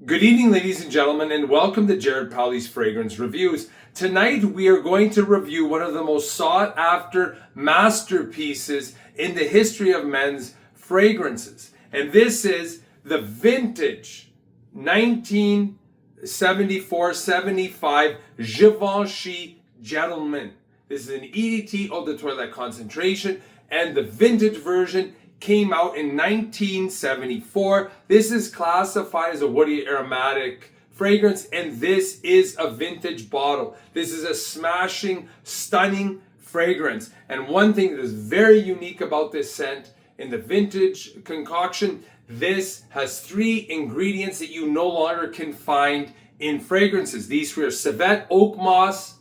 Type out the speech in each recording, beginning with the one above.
Good evening, ladies and gentlemen, and welcome to Jared Powley's Fragrance Reviews. Tonight we are going to review one of the most sought after masterpieces in the history of men's fragrances. And this is the vintage 1974-75 Givenchy Gentleman. This is an EDT eau de toilette concentration, and the vintage version came out in 1974. This is classified as a woody aromatic fragrance, and this is a vintage bottle. This is a smashing, stunning fragrance. And one thing that is very unique about this scent in the vintage concoction, this has 3 ingredients that you no longer can find in fragrances. These 3 are civet, oak moss,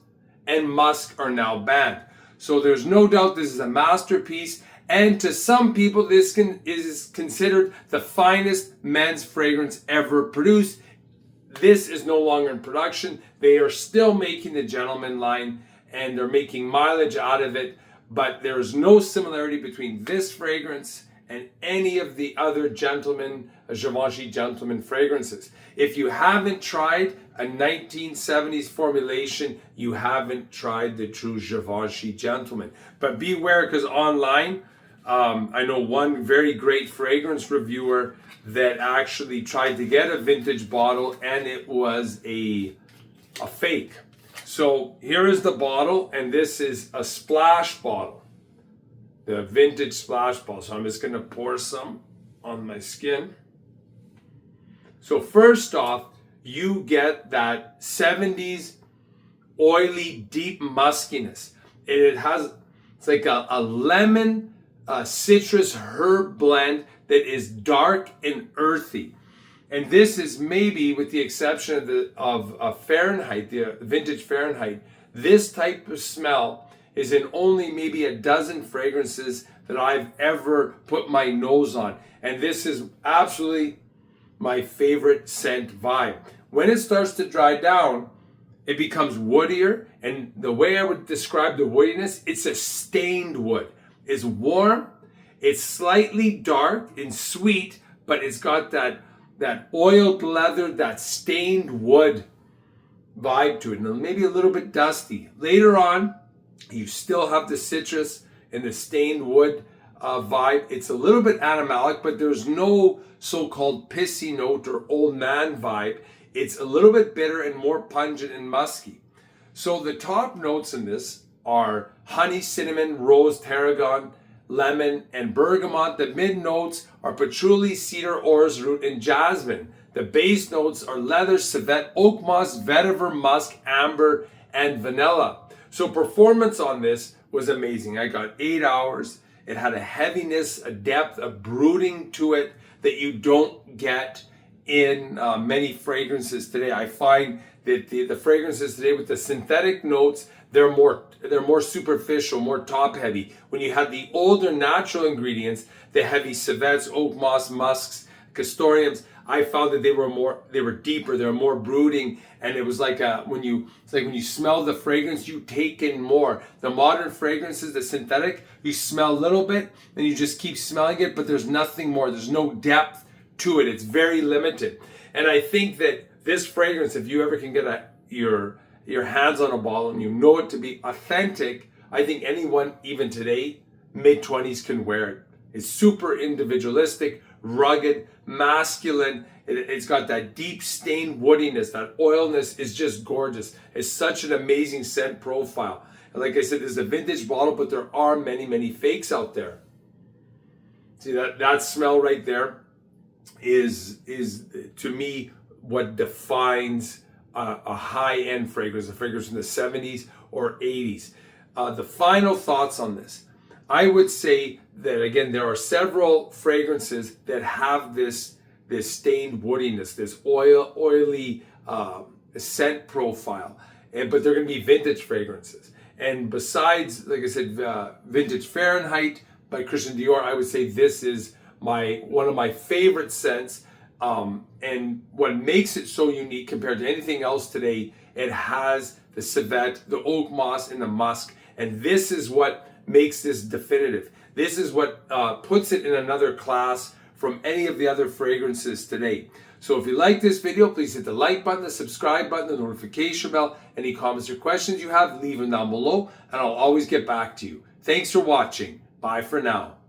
and musk are now banned. So there's no doubt this is a masterpiece. And to some people, this is considered the finest men's fragrance ever produced. This is no longer in production. They are still making the Gentleman line, and they're making mileage out of it. But there is no similarity between this fragrance and any of the other Givenchy Gentleman fragrances. If you haven't tried a 1970s formulation, you haven't tried the true Givenchy Gentleman. But beware, because online, I know one very great fragrance reviewer that actually tried to get a vintage bottle, and it was a fake. So here is the bottle, and this is a splash bottle, the vintage splash bottle. So I'm just going to pour some on my skin. So first off, you get that 70s oily, deep muskiness. It's like a lemon, citrus herb blend that is dark and earthy. And this is maybe, with the exception of Fahrenheit, the vintage Fahrenheit, this type of smell is in only maybe a dozen fragrances that I've ever put my nose on. And this is absolutely my favorite scent vibe. When it starts to dry down, it becomes woodier. And the way I would describe the woodiness, it's a stained wood. It's warm, it's slightly dark and sweet, but it's got that oiled leather, that stained wood vibe to it, and maybe a little bit dusty. Later on, you still have the citrus and the stained wood vibe. It's a little bit animalic, but there's no so-called pissy note or old man vibe. It's a little bit bitter and more pungent and musky. So the top notes in this are honey, cinnamon, rose, tarragon, lemon, and bergamot. The mid notes are patchouli, cedar, orris root, and jasmine. The base notes are leather, civet, oak moss, vetiver, musk, amber, and vanilla. So performance on this was amazing. I got 8 hours. It had a heaviness, a depth, a brooding to it that you don't get in many fragrances today. I find that the fragrances today with the synthetic notes, they're more superficial, more top heavy. When you have the older natural ingredients, the heavy civets, oak moss, musks, castoreums, I found that they were deeper, they were more brooding, and it was like when you smell the fragrance, you take in more. The modern fragrances, the synthetic, you smell a little bit and you just keep smelling it, but there's nothing more. There's no depth to it. It's very limited. And I think that this fragrance, if you ever can get your hands on a bottle and you know it to be authentic, I think anyone, even today, mid-20s, can wear it. It's super individualistic, rugged, masculine. It's got that deep stained woodiness, that oilness is just gorgeous. It's such an amazing scent profile. And like I said, this is a vintage bottle, but there are many, many fakes out there. See that smell right there is to me what defines a high-end fragrance, a fragrance from the 70s or 80s. The final thoughts on this. I would say that, again, there are several fragrances that have this stained woodiness, this oily scent profile, but they're going to be vintage fragrances. And besides, like I said, vintage Fahrenheit by Christian Dior, I would say this is one of my favorite scents. And what makes it so unique compared to anything else today, it has the civet, the oak moss, and the musk. And this is what makes this definitive. This is what puts it in another class from any of the other fragrances today. So if you like this video, please hit the like button, the subscribe button, the notification bell. Any comments or questions you have, leave them down below, and I'll always get back to you. Thanks for watching. Bye for now.